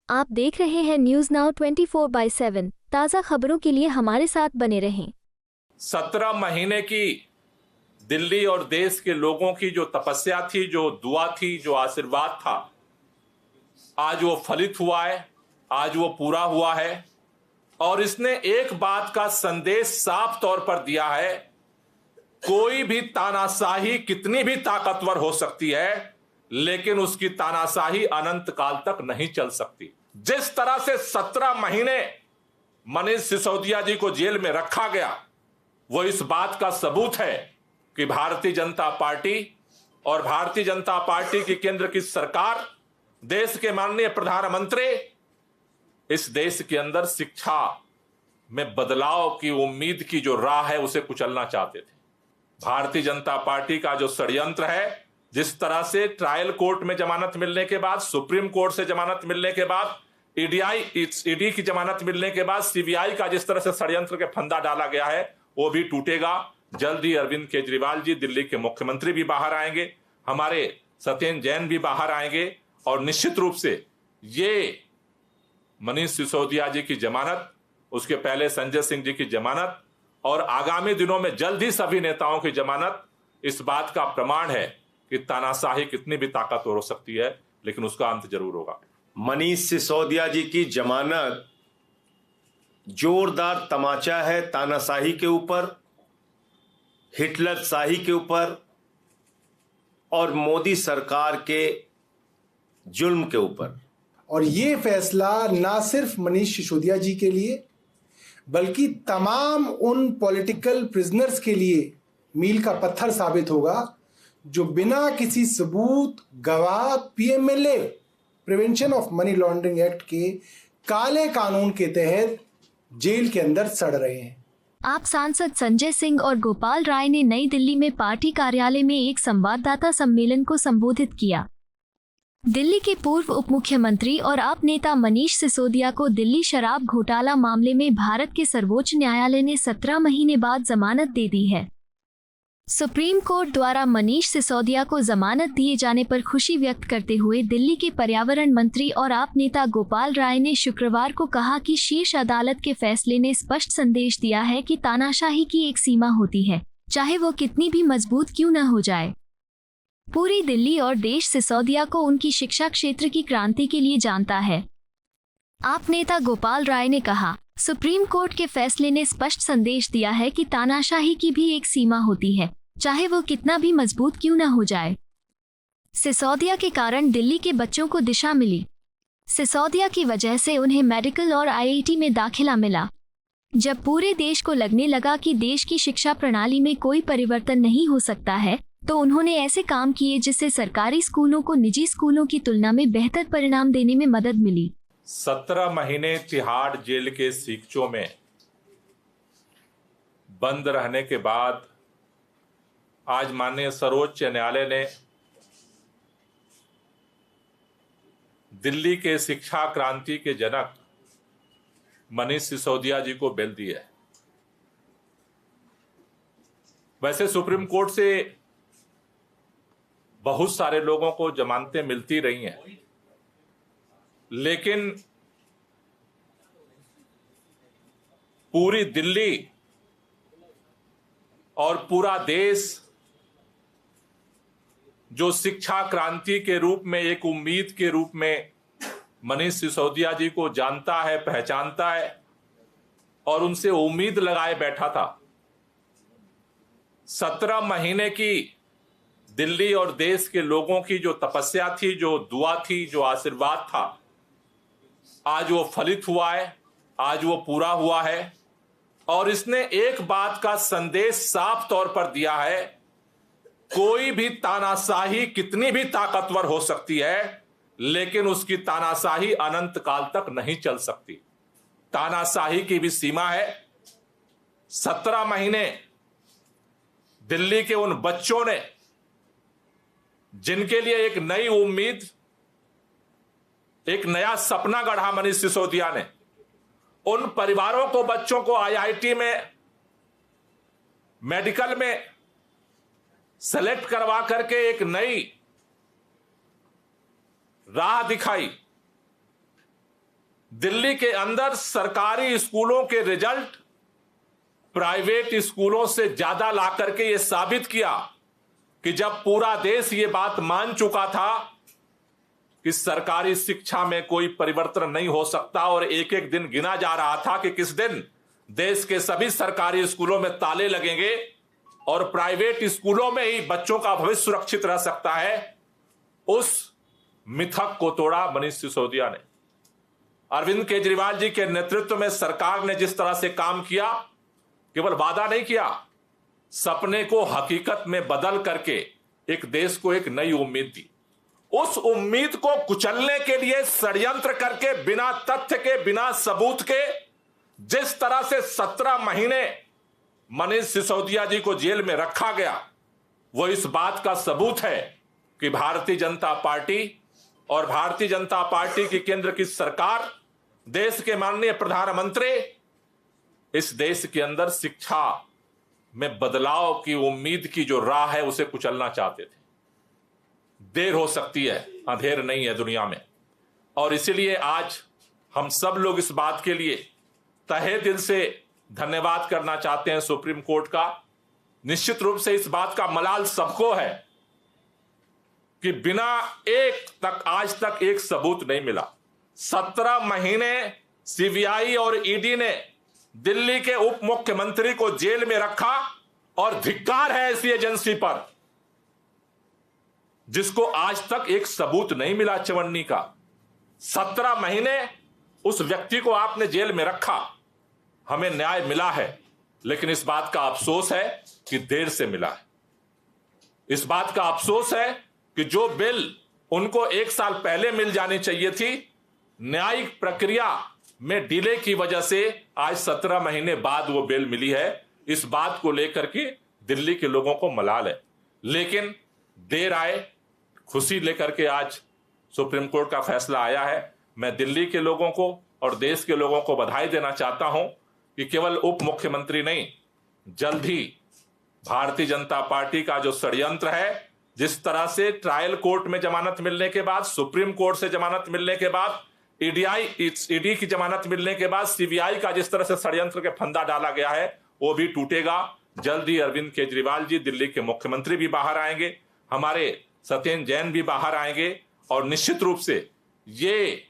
आप देख रहे हैं न्यूज नाउ 24/7। ताज़ा खबरों के लिए हमारे साथ बने रहें। 17 महीने की दिल्ली और देश के लोगों की जो तपस्या थी, जो दुआ थी, जो आशीर्वाद था, आज वो फलित हुआ है, आज वो पूरा हुआ है। और इसने एक बात का संदेश साफ तौर पर दिया है, कोई भी तानाशाही कितनी भी ताकतवर हो सकती है, लेकिन उसकी तानाशाही अनंत काल तक नहीं चल सकती। जिस तरह से 17 महीने मनीष सिसोदिया जी को जेल में रखा गया, वो इस बात का सबूत है कि भारतीय जनता पार्टी और भारतीय जनता पार्टी की केंद्र की सरकार, देश के माननीय प्रधानमंत्री इस देश के अंदर शिक्षा में बदलाव की उम्मीद की जो राह है उसे कुचलना चाहते थे। भारतीय जनता पार्टी का जो षड्यंत्र है, जिस तरह से ट्रायल कोर्ट में जमानत मिलने के बाद, सुप्रीम कोर्ट से जमानत मिलने के बाद, ईडी की जमानत मिलने के बाद सीबीआई का जिस तरह से षड्यंत्र के फंदा डाला गया है, वो भी टूटेगा। जल्द ही अरविंद केजरीवाल जी, दिल्ली के मुख्यमंत्री, भी बाहर आएंगे, हमारे सत्येंद्र जैन भी बाहर आएंगे, और निश्चित रूप से ये मनीष सिसोदिया जी की जमानत, उसके पहले संजय सिंह जी की जमानत और आगामी दिनों में जल्द ही सभी नेताओं की जमानत इस बात का प्रमाण है कि तानाशाही कितनी भी ताकतवर हो सकती है, लेकिन उसका अंत जरूर होगा। मनीष सिसोदिया जी की जमानत जोरदार तमाचा है तानाशाही के ऊपर, हिटलर शाही के ऊपर और मोदी सरकार के जुल्म के ऊपर। और ये फैसला ना सिर्फ मनीष सिसोदिया जी के लिए बल्कि तमाम उन पॉलिटिकल प्रिजनर्स के लिए मील का पत्थर साबित होगा जो बिना किसी सबूत, गवाह, PMLA prevention of money laundering act के काले कानून के तहत जेल के अंदर सड़ रहे हैं। आप सांसद संजय सिंह और गोपाल राय ने नई दिल्ली में पार्टी कार्यालय में एक संवाददाता सम्मेलन को संबोधित किया। दिल्ली के पूर्व उप मुख्यमंत्री और आप नेता मनीष सिसोदिया को दिल्ली शराब घोटाला मामले में भारत के सर्वोच्च न्यायालय ने 17 महीने बाद जमानत दे दी है। सुप्रीम कोर्ट द्वारा मनीष सिसोदिया को जमानत दिए जाने पर खुशी व्यक्त करते हुए दिल्ली के पर्यावरण मंत्री और आप नेता गोपाल राय ने शुक्रवार को कहा कि शीर्ष अदालत के फैसले ने स्पष्ट संदेश दिया है कि तानाशाही की एक सीमा होती है, चाहे वो कितनी भी मजबूत क्यों न हो जाए। पूरी दिल्ली और देश सिसोदिया को उनकी शिक्षा क्षेत्र की क्रांति के लिए जानता है। आप नेता गोपाल राय ने कहा, सुप्रीम कोर्ट के फैसले ने स्पष्ट संदेश दिया है कि तानाशाही की भी एक सीमा होती है, चाहे वो कितना भी मजबूत क्यों न हो जाए। सिसोदिया के कारण दिल्ली के बच्चों को दिशा मिली। सिसोदिया की वजह से उन्हें मेडिकल और आईआईटी में दाखिला मिला। जब पूरे देश को लगने लगा कि देश की शिक्षा प्रणाली में कोई परिवर्तन नहीं हो सकता है, तो उन्होंने ऐसे काम किए जिससे सरकारी स्कूलों को निजी स्कूलों की तुलना में बेहतर परिणाम देने में मदद मिली। 17 महीने तिहाड़ जेल के सीकचों में बंद रहने के बाद आज माननीय सर्वोच्च न्यायालय ने दिल्ली के शिक्षा क्रांति के जनक मनीष सिसोदिया जी को बेल दी है। वैसे सुप्रीम कोर्ट से बहुत सारे लोगों को जमानतें मिलती रही हैं, लेकिन पूरी दिल्ली और पूरा देश जो शिक्षा क्रांति के रूप में, एक उम्मीद के रूप में मनीष सिसोदिया जी को जानता है, पहचानता है और उनसे उम्मीद लगाए बैठा था। 17 महीने की दिल्ली और देश के लोगों की जो तपस्या थी, जो दुआ थी, जो आशीर्वाद था, आज वो फलित हुआ है, आज वो पूरा हुआ है। और इसने एक बात का संदेश साफ तौर पर दिया है, कोई भी तानाशाही कितनी भी ताकतवर हो सकती है, लेकिन उसकी तानाशाही अनंत काल तक नहीं चल सकती। तानाशाही की भी सीमा है। 17 महीने दिल्ली के उन बच्चों ने, जिनके लिए एक नई उम्मीद, एक नया सपना गढ़ा मनीष सिसोदिया ने, उन परिवारों को, बच्चों को आईआईटी में, मेडिकल में सेलेक्ट करवा करके एक नई राह दिखाई। दिल्ली के अंदर सरकारी स्कूलों के रिजल्ट प्राइवेट स्कूलों से ज्यादा ला करके यह साबित किया कि जब पूरा देश ये बात मान चुका था कि सरकारी शिक्षा में कोई परिवर्तन नहीं हो सकता और एक एक दिन गिना जा रहा था कि किस दिन देश के सभी सरकारी स्कूलों में ताले लगेंगे और प्राइवेट स्कूलों में ही बच्चों का भविष्य सुरक्षित रह सकता है, उस मिथक को तोड़ा मनीष सिसोदिया ने। अरविंद केजरीवाल जी के नेतृत्व में सरकार ने जिस तरह से काम किया, केवल वादा नहीं किया, सपने को हकीकत में बदल करके एक देश को एक नई उम्मीद दी। उस उम्मीद को कुचलने के लिए षड्यंत्र करके बिना तथ्य के, बिना सबूत के, जिस तरह से 17 महीने मनीष सिसोदिया जी को जेल में रखा गया, वो इस बात का सबूत है कि भारतीय जनता पार्टी और भारतीय जनता पार्टी की केंद्र की सरकार, देश के माननीय प्रधानमंत्री इस देश के अंदर शिक्षा में बदलाव की उम्मीद की जो राह है उसे कुचलना चाहते थे। देर हो सकती है, अंधेर नहीं है दुनिया में। और इसीलिए आज हम सब लोग इस बात के लिए तहे दिल से धन्यवाद करना चाहते हैं सुप्रीम कोर्ट का। निश्चित रूप से इस बात का मलाल सबको है कि बिना आज तक एक सबूत नहीं मिला। 17 महीने सीबीआई और ईडी ने दिल्ली के उप मुख्यमंत्री को जेल में रखा और धिक्कार है ऐसी एजेंसी पर जिसको आज तक एक सबूत नहीं मिला चवन्नी का। 17 महीने उस व्यक्ति को आपने जेल में रखा, हमें न्याय मिला है, लेकिन इस बात का अफसोस है कि देर से मिला है। इस बात का अफसोस है कि जो बिल उनको 1 साल पहले मिल जानी चाहिए थी, न्यायिक प्रक्रिया में डिले की वजह से आज 17 महीने बाद वो बिल मिली है। इस बात को लेकर के दिल्ली के लोगों को मलाल है, लेकिन देर आए खुशी लेकर के आज सुप्रीम कोर्ट का फैसला आया है। मैं दिल्ली के लोगों को और देश के लोगों को बधाई देना चाहता हूं कि केवल उप मुख्यमंत्री नहीं, जल्द ही भारतीय जनता पार्टी का जो षड्यंत्र है, जिस तरह से ट्रायल कोर्ट में जमानत मिलने के बाद, सुप्रीम कोर्ट से जमानत मिलने के बाद, ईडी की जमानत मिलने के बाद सीबीआई का जिस तरह से षड्यंत्र के फंदा डाला गया है, वो भी टूटेगा। जल्द ही अरविंद केजरीवाल जी दिल्ली के मुख्यमंत्री भी बाहर आएंगे, हमारे सत्येंद्र जैन भी बाहर आएंगे और निश्चित रूप से ये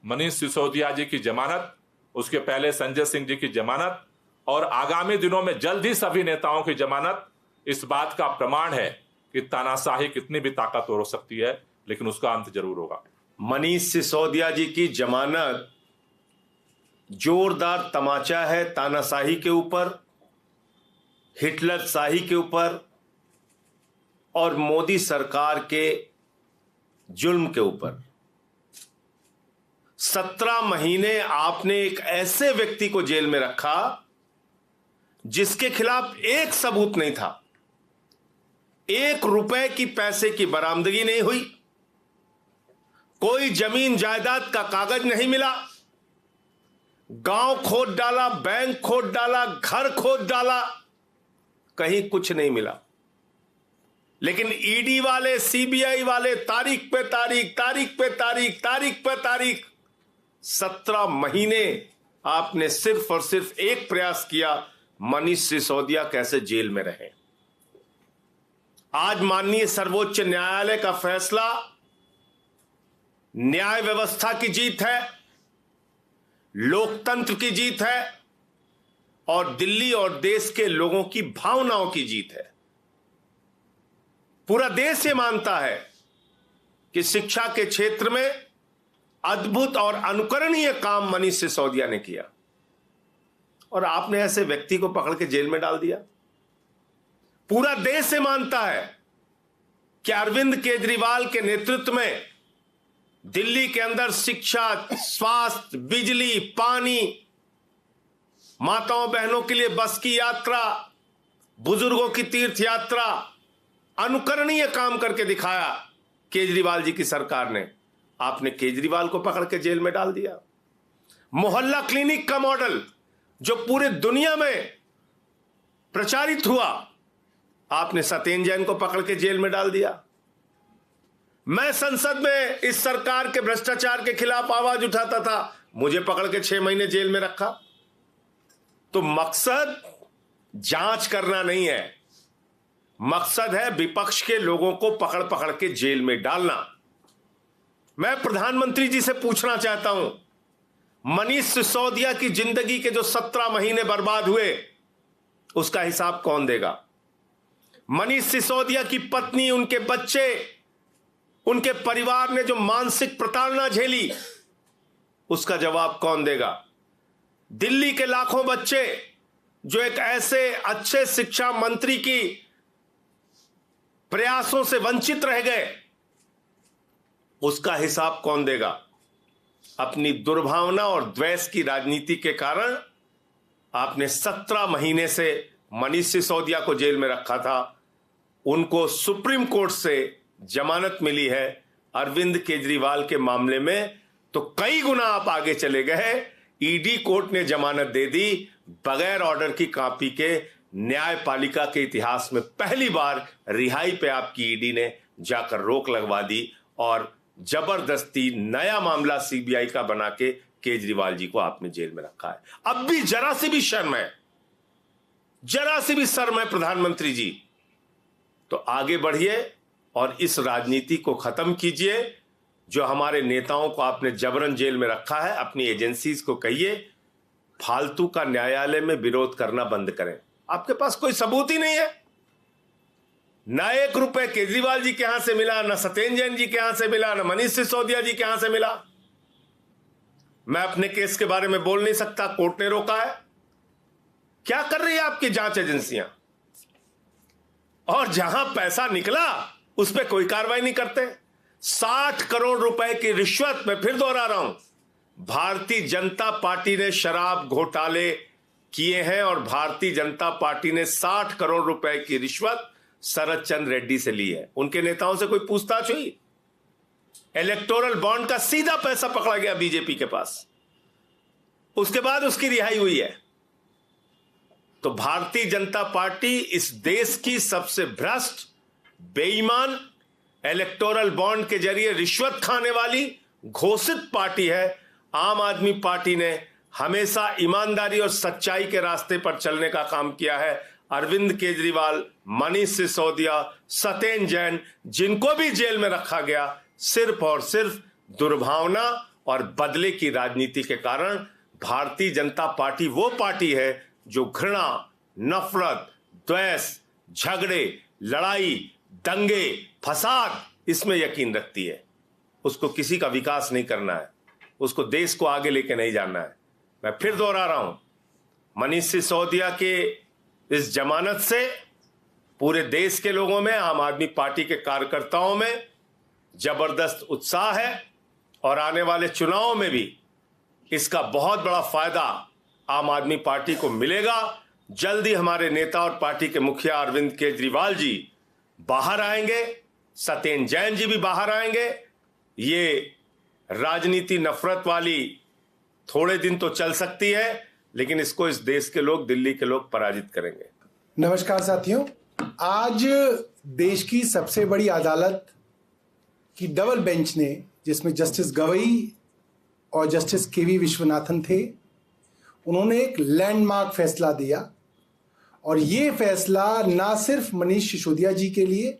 मनीष सिसोदिया जी की जमानत, उसके पहले संजय सिंह जी की जमानत और आगामी दिनों में जल्द ही सभी नेताओं की जमानत इस बात का प्रमाण है कि तानाशाही कितनी भी ताकतवर हो सकती है, लेकिन उसका अंत जरूर होगा। मनीष सिसोदिया जी की जमानत जोरदार तमाचा है तानाशाही के ऊपर, हिटलर शाही के ऊपर और मोदी सरकार के जुल्म के ऊपर। 17 महीने आपने एक ऐसे व्यक्ति को जेल में रखा जिसके खिलाफ एक सबूत नहीं था, 1 रुपए की पैसे की बरामदगी नहीं हुई, कोई जमीन जायदाद का कागज नहीं मिला, गांव खोद डाला, बैंक खोद डाला, घर खोद डाला, कहीं कुछ नहीं मिला। लेकिन ईडी वाले, सीबीआई वाले तारीख पे तारीख, तारीख पे तारीख, तारीख पे तारीख, 17 महीने आपने सिर्फ और सिर्फ एक प्रयास किया, मनीष सिसोदिया कैसे जेल में रहे। आज माननीय सर्वोच्च न्यायालय का फैसला न्याय व्यवस्था की जीत है, लोकतंत्र की जीत है और दिल्ली और देश के लोगों की भावनाओं की जीत है। पूरा देश ये मानता है कि शिक्षा के क्षेत्र में अद्भुत और अनुकरणीय काम मनीष सिसोदिया ने किया और आपने ऐसे व्यक्ति को पकड़ के जेल में डाल दिया। पूरा देश ये मानता है कि अरविंद केजरीवाल के नेतृत्व में दिल्ली के अंदर शिक्षा, स्वास्थ्य, बिजली, पानी, माताओं बहनों के लिए बस की यात्रा, बुजुर्गों की तीर्थ यात्रा, अनुकरणीय काम करके दिखाया केजरीवाल जी की सरकार ने। आपने केजरीवाल को पकड़ के जेल में डाल दिया। मोहल्ला क्लिनिक का मॉडल जो पूरे दुनिया में प्रचारित हुआ, आपने सत्येंद्र जैन को पकड़ के जेल में डाल दिया। मैं संसद में इस सरकार के भ्रष्टाचार के खिलाफ आवाज उठाता था, मुझे पकड़ के 6 महीने जेल में रखा। तो मकसद जांच करना नहीं है, मकसद है विपक्ष के लोगों को पकड़ पकड़ के जेल में डालना। मैं प्रधानमंत्री जी से पूछना चाहता हूं, मनीष सिसोदिया की जिंदगी के जो 17 महीने बर्बाद हुए उसका हिसाब कौन देगा? मनीष सिसोदिया की पत्नी, उनके बच्चे, उनके परिवार ने जो मानसिक प्रताड़ना झेली उसका जवाब कौन देगा? दिल्ली के लाखों बच्चे जो एक ऐसे अच्छे शिक्षा मंत्री की प्रयासों से वंचित रह गए उसका हिसाब कौन देगा? अपनी दुर्भावना और द्वेष की राजनीति के कारण आपने 17 महीने से मनीष सिसोदिया को जेल में रखा था। उनको सुप्रीम कोर्ट से जमानत मिली है। अरविंद केजरीवाल के मामले में तो कई गुना आप आगे चले गए। ईडी कोर्ट ने जमानत दे दी बगैर ऑर्डर की कॉपी के। न्यायपालिका के इतिहास में पहली बार रिहाई पे आपकी ईडी ने जाकर रोक लगवा दी और जबरदस्ती नया मामला सीबीआई का बना के केजरीवाल जी को आपने जेल में रखा है। अब भी जरा सी भी शर्म है, जरा सी भी शर्म है प्रधानमंत्री जी, तो आगे बढ़िए और इस राजनीति को खत्म कीजिए। जो हमारे नेताओं को आपने जबरन जेल में रखा है, अपनी एजेंसीज को कहिए फालतू का न्यायालय में विरोध करना बंद करें। आपके पास कोई सबूत ही नहीं है। न 1 रुपए केजरीवाल जी के यहां से मिला, न सत्येंद्र जैन जी के यहां से मिला, न मनीष सिसोदिया जी के यहां से मिला। मैं अपने केस के बारे में बोल नहीं सकता, कोर्ट ने रोका है। क्या कर रही है आपकी जांच एजेंसियां? और जहां पैसा निकला उस पर कोई कार्रवाई नहीं करते। 60 करोड़ रुपए की रिश्वत, मैं फिर दोहरा रहा हूं, भारतीय जनता पार्टी ने शराब घोटाले किए हैं और भारतीय जनता पार्टी ने 60 करोड़ रुपए की रिश्वत शरद चंद्र रेड्डी से ली है। उनके नेताओं से कोई पूछताछ हुई? इलेक्टोरल बॉन्ड का सीधा पैसा पकड़ा गया बीजेपी के पास, उसके बाद उसकी रिहाई हुई है। तो भारतीय जनता पार्टी इस देश की सबसे भ्रष्ट, बेईमान, इलेक्टोरल बॉन्ड के जरिए रिश्वत खाने वाली घोषित पार्टी है। आम आदमी पार्टी ने हमेशा ईमानदारी और सच्चाई के रास्ते पर चलने का काम किया है। अरविंद केजरीवाल, मनीष सिसोदिया, सत्येंद्र जैन, जिनको भी जेल में रखा गया, सिर्फ और सिर्फ दुर्भावना और बदले की राजनीति के कारण। भारतीय जनता पार्टी वो पार्टी है जो घृणा, नफरत, द्वेष, झगड़े, लड़ाई, दंगे, फसाद, इसमें यकीन रखती है। उसको किसी का विकास नहीं करना है, उसको देश को आगे लेके नहीं जाना है। मैं फिर दोहरा रहा हूं, मनीष सिसोदिया के इस जमानत से पूरे देश के लोगों में, आम आदमी पार्टी के कार्यकर्ताओं में जबरदस्त उत्साह है और आने वाले चुनावों में भी इसका बहुत बड़ा फायदा आम आदमी पार्टी को मिलेगा। जल्दी हमारे नेता और पार्टी के मुखिया अरविंद केजरीवाल जी बाहर आएंगे, सत्येंद्र जैन जी भी बाहर आएंगे। ये राजनीति नफरत वाली थोड़े दिन तो चल सकती है, लेकिन इसको इस देश के लोग, दिल्ली के लोग पराजित करेंगे। नमस्कार साथियों, आज देश की सबसे बड़ी अदालत की डबल बेंच ने, जिसमें जस्टिस गवई और जस्टिस केवी विश्वनाथन थे, उन्होंने एक लैंडमार्क फैसला दिया। और ये फैसला ना सिर्फ मनीष सिसोदिया जी के लिए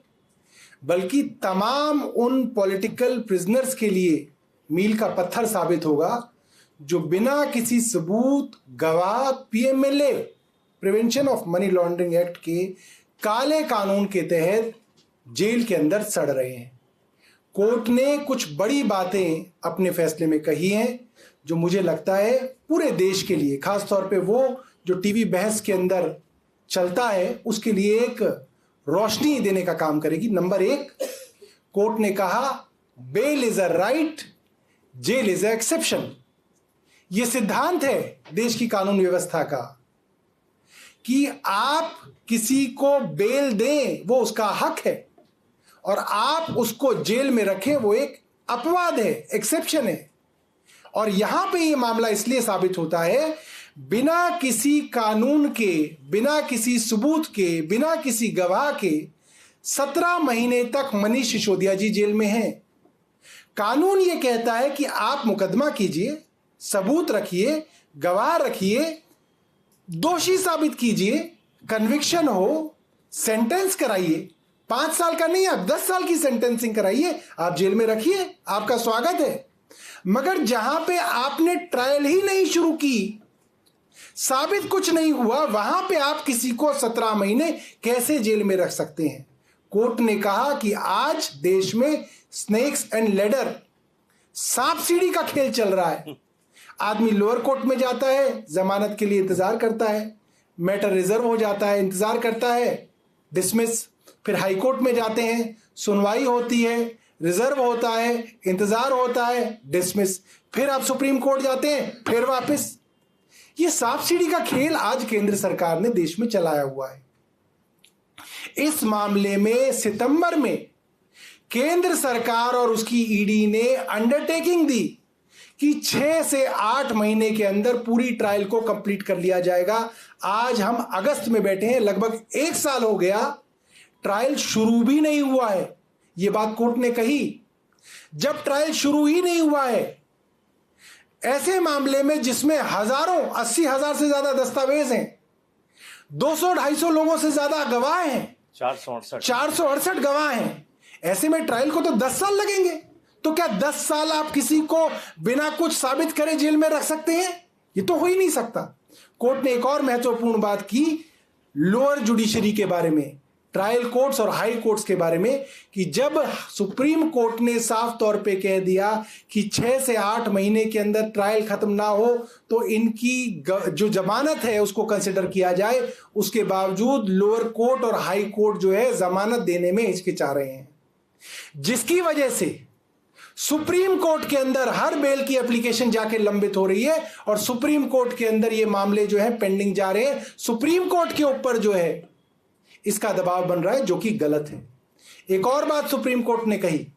बल्कि तमाम उन पॉलिटिकल प्रिजनर्स के लिए मील का पत्थर साबित होगा जो बिना किसी सबूत, गवाह, PMLA prevention of money laundering act के काले कानून के तहत जेल के अंदर सड़ रहे हैं। कोर्ट ने कुछ बड़ी बातें अपने फैसले में कही हैं जो मुझे लगता है पूरे देश के लिए, खासतौर पे वो जो टीवी बहस के अंदर चलता है, उसके लिए एक रोशनी देने का काम करेगी। नंबर 1, कोर्ट ने कहा bail is a right, jail is a exception. यह सिद्धांत है देश की कानून व्यवस्था का कि आप किसी को बेल दें वो उसका हक है, और आप उसको जेल में रखें वो एक अपवाद है, एक्सेप्शन है। और यहां पे ये मामला इसलिए साबित होता है, बिना किसी कानून के, बिना किसी सबूत के, बिना किसी गवाह के 17 महीने तक मनीष सिसोदिया जी जेल में हैं। कानून ये कहता है कि आप मुकदमा कीजिए, सबूत रखिए, गवाह रखिए, दोषी साबित कीजिए, कन्विक्शन हो, सेंटेंस कराइए। 5 साल का नहीं, आप 10 साल की सेंटेंसिंग कराइए, आप जेल में रखिए, आपका स्वागत है। मगर जहां पे आपने ट्रायल ही नहीं शुरू की, साबित कुछ नहीं हुआ, वहां पे आप किसी को 17 महीने कैसे जेल में रख सकते हैं? कोर्ट ने कहा कि आज देश में स्नेक्स एंड लेडर, सांप सीढ़ी का खेल चल रहा है। आदमी लोअर कोर्ट में जाता है, जमानत के लिए इंतजार करता है, मैटर रिजर्व हो जाता है, इंतजार करता है, डिसमिस। फिर हाई कोर्ट में जाते हैं, सुनवाई होती है, रिजर्व होता है, इंतजार होता है, डिसमिस। फिर आप सुप्रीम कोर्ट जाते हैं, फिर वापस। ये सांप सीढ़ी का खेल आज केंद्र सरकार ने देश में चलाया हुआ है। इस मामले में सितंबर में केंद्र सरकार और उसकी ईडी ने अंडरटेकिंग दी कि 6 से 8 महीने के अंदर पूरी ट्रायल को कंप्लीट कर लिया जाएगा। आज हम अगस्त में बैठे हैं, लगभग 1 साल हो गया, ट्रायल शुरू भी नहीं हुआ है। यह बात कोर्ट ने कही। जब ट्रायल शुरू ही नहीं हुआ है, ऐसे मामले में जिसमें हजारों, 80,000 से ज्यादा दस्तावेज हैं, 200-250 लोगों से ज्यादा गवाह हैं, 468 गवाह हैं, ऐसे में ट्रायल को तो 10 साल लगेंगे। तो क्या 10 साल आप किसी को बिना कुछ साबित करे जेल में रख सकते हैं? ये तो हो ही नहीं सकता। कोर्ट ने एक और महत्वपूर्ण बात की लोअर जुडिशरी के बारे में, ट्रायल कोर्ट्स और हाई कोर्ट्स के बारे में, कि जब सुप्रीम कोर्ट ने साफ तौर पे कह दिया कि 6 से 8 महीने के अंदर ट्रायल खत्म ना हो तो इनकी जो जमानत है उसको कंसिडर किया जाए, उसके बावजूद लोअर कोर्ट और हाई कोर्ट जो है जमानत देने में हिचकिचा रहे हैं, जिसकी वजह से सुप्रीम कोर्ट के अंदर हर बेल की एप्लीकेशन जाके लंबित हो रही है और सुप्रीम कोर्ट के अंदर ये मामले जो है पेंडिंग जा रहे हैं। सुप्रीम कोर्ट के ऊपर जो है इसका दबाव बन रहा है, जो कि गलत है। एक और बात सुप्रीम कोर्ट ने कही,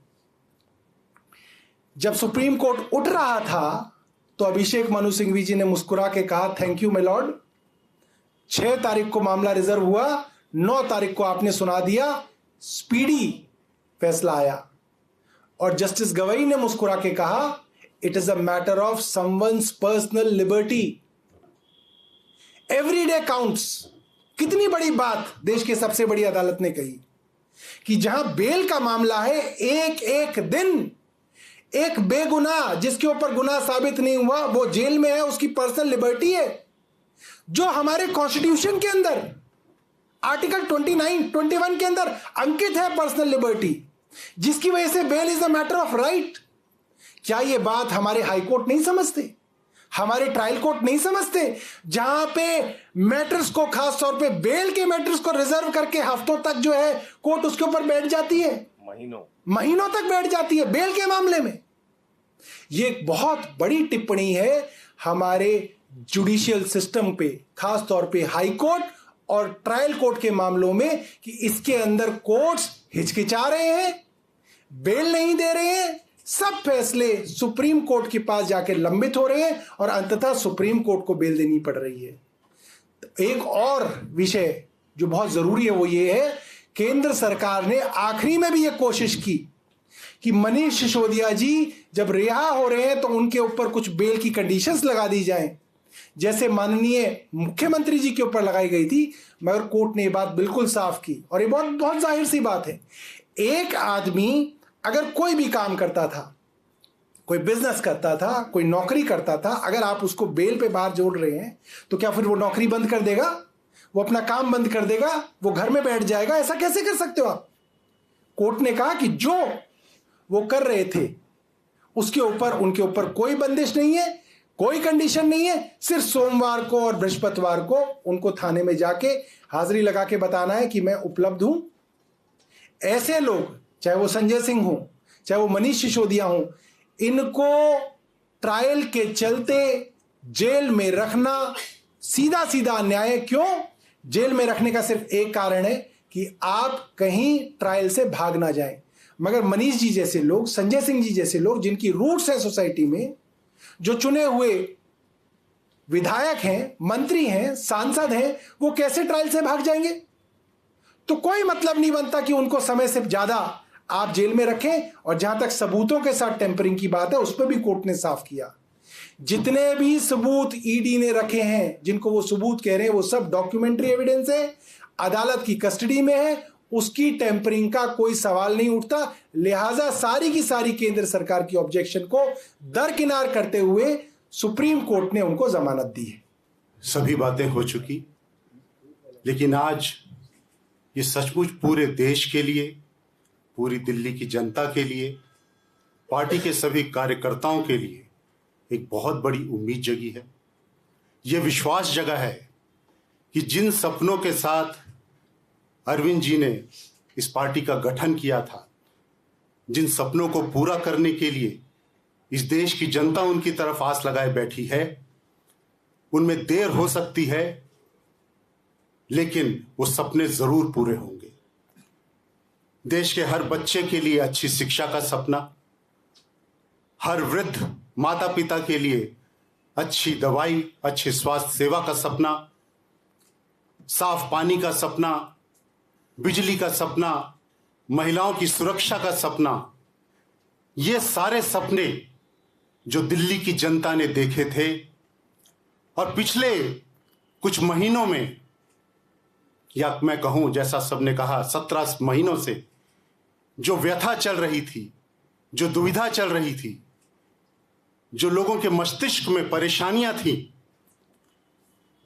जब सुप्रीम कोर्ट उठ रहा था तो अभिषेक मनु सिंघवी जी ने मुस्कुरा के कहा, थैंक यू माय लॉर्ड। 6 तारीख को मामला रिजर्व हुआ, 9 तारीख को आपने सुना दिया, स्पीडी फैसला आया। और जस्टिस गवई ने मुस्कुरा के कहा, it is a matter of someone's personal liberty, every day counts. कितनी बड़ी बात देश के सबसे बड़ी अदालत ने कही कि जहां बेल का मामला है, एक एक दिन एक बेगुनाह जिसके ऊपर गुनाह साबित नहीं हुआ वो जेल में है, उसकी पर्सनल लिबर्टी है, जो हमारे कॉन्स्टिट्यूशन के अंदर आर्टिकल 29, 21 के अंदर अंकित है पर्सनल लिबर्टी, जिसकी वजह से bail is a matter of right. क्या यह बात हमारे हाई कोर्ट नहीं समझते, हमारे ट्रायल कोर्ट नहीं समझते, जहां पे मैटर्स को, खास तौर पे बेल के मैटर्स को रिजर्व करके हफ्तों तक जो है कोर्ट उसके ऊपर बैठ जाती है, महीनों तक बैठ जाती है बेल के मामले में। यह एक बहुत बड़ी टिप्पणी है हमारे जुडिशियल सिस्टम पे, खास तौर पे हाई कोर्ट और ट्रायल कोर्ट के मामलों में, कि इसके अंदर कोर्ट्स हिचकिचा रहे हैं, बेल नहीं दे रहे हैं, सब फैसले सुप्रीम कोर्ट के पास जाकर लंबित हो रहे हैं और अंततः सुप्रीम कोर्ट को बेल देनी पड़ रही है। एक और विषय जो बहुत जरूरी है वो ये है, केंद्र सरकार ने आखिरी में भी ये कोशिश की कि मनीष सिसोदिया जी जब रिहा हो रहे हैं तो उनके ऊपर कुछ बेल की कंडीशंस लगा दी जाएं, जैसे माननीय मुख्यमंत्री जी के ऊपर लगाई गई थी। मगर कोर्ट ने ये बात बिल्कुल साफ की और ये बहुत जाहिर सी बात है, एक आदमी अगर कोई भी काम करता था, कोई बिजनेस करता था, कोई नौकरी करता था, अगर आप उसको बेल पे बाहर जोड़ रहे हैं तो क्या फिर वो नौकरी बंद कर देगा, वो अपना काम बंद कर देगा, वो घर में बैठ जाएगा? ऐसा कैसे कर सकते हो आप? कोर्ट ने कहा कि जो वो कर रहे थे उसके ऊपर, उनके ऊपर कोई बंदिश नहीं है, कोई कंडीशन नहीं है, सिर्फ सोमवार को और बृहस्पतिवार को उनको थाने में जाके हाजिरी लगा के बताना है कि मैं उपलब्ध हूं। ऐसे लोग, चाहे वो संजय सिंह हो, चाहे वो मनीष सिसोदिया हो, इनको ट्रायल के चलते जेल में रखना सीधा सीधा अन्याय है। क्यों? जेल में रखने का सिर्फ एक कारण है कि आप कहीं ट्रायल से भाग ना जाएं। मगर मनीष जी जैसे लोग, संजय सिंह जी जैसे लोग, जिनकी रूट्स है सोसाइटी में, जो चुने हुए विधायक हैं, मंत्री हैं, सांसद हैं, वो कैसे ट्रायल से भाग जाएंगे? तो कोई मतलब नहीं बनता कि उनको समय से ज्यादा आप जेल में रखें। और जहां तक सबूतों के साथ टेम्परिंग की बात है, उस पर भी कोर्ट ने साफ किया जितने भी सबूत ईडी ने रखे हैं, जिनको वो सबूत कह रहे हैं, वो सब डॉक्यूमेंट्री एविडेंस है, अदालत की कस्टडी में है, उसकी टेम्परिंग का कोई सवाल नहीं उठता। लिहाजा सारी की सारी केंद्र सरकार की ऑब्जेक्शन को दरकिनार करते हुए सुप्रीम कोर्ट ने उनको जमानत दी है। सभी बातें हो चुकी, लेकिन आज ये सचमुच पूरे देश के लिए, पूरी दिल्ली की जनता के लिए, पार्टी के सभी कार्यकर्ताओं के लिए एक बहुत बड़ी उम्मीद जगी है। ये विश्वास जगा है कि जिन सपनों के साथ अरविंद जी ने इस पार्टी का गठन किया था, जिन सपनों को पूरा करने के लिए इस देश की जनता उनकी तरफ आस लगाए बैठी है, उनमें देर हो सकती है, लेकिन वो सपने जरूर पूरे होंगे। देश के हर बच्चे के लिए अच्छी शिक्षा का सपना, हर वृद्ध माता पिता के लिए अच्छी दवाई, अच्छी स्वास्थ्य सेवा का सपना, साफ पानी का सपना, बिजली का सपना, महिलाओं की सुरक्षा का सपना, ये सारे सपने जो दिल्ली की जनता ने देखे थे और पिछले कुछ महीनों में, या मैं कहूं जैसा सबने कहा 17 महीनों से जो व्यथा चल रही थी, जो दुविधा चल रही थी, जो लोगों के मस्तिष्क में परेशानियां थी,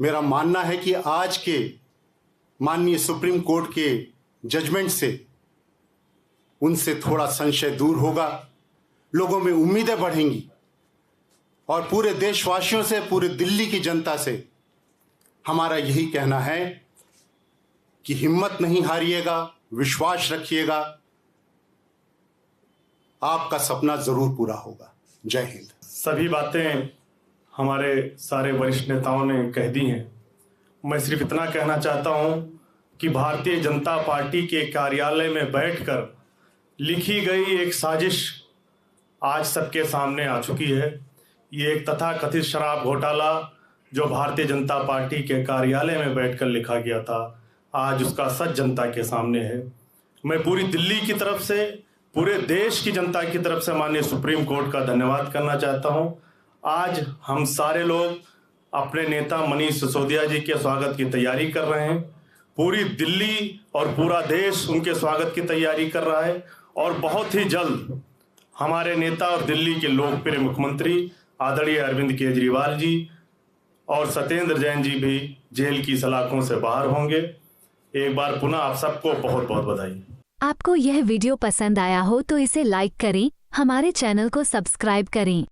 मेरा मानना है कि आज के माननीय सुप्रीम कोर्ट के जजमेंट से उनसे थोड़ा संशय दूर होगा, लोगों में उम्मीदें बढ़ेंगी और पूरे देशवासियों से, पूरे दिल्ली की जनता से हमारा यही कहना है कि हिम्मत नहीं हारिएगा, विश्वास रखिएगा, आपका सपना जरूर पूरा होगा। जय हिंद। सभी बातें हमारे सारे वरिष्ठ नेताओं ने कह दी हैं। मैं सिर्फ इतना कहना चाहता हूं कि भारतीय जनता पार्टी के कार्यालय में बैठकर लिखी गई एक साजिश आज सबके सामने आ चुकी है। ये एक तथाकथित शराब घोटाला जो भारतीय जनता पार्टी के कार्यालय में बैठकर लिखा गया था, आज उसका सच जनता के सामने है। मैं पूरी दिल्ली की तरफ से, पूरे देश की जनता की तरफ से माननीय सुप्रीम कोर्ट का धन्यवाद करना चाहता हूं। आज हम सारे लोग अपने नेता मनीष सिसोदिया जी के स्वागत की तैयारी कर रहे हैं। पूरी दिल्ली और पूरा देश उनके स्वागत की तैयारी कर रहा है और बहुत ही जल्द हमारे नेता और दिल्ली के लोकप्रिय मुख्यमंत्री आदरणीय अरविंद केजरीवाल जी और सत्येंद्र जैन जी भी जेल की सलाखों से बाहर होंगे। एक बार पुनः आप सबको बहुत बहुत बधाई। आपको यह वीडियो पसंद आया हो तो इसे लाइक करें, हमारे चैनल को सब्सक्राइब करें।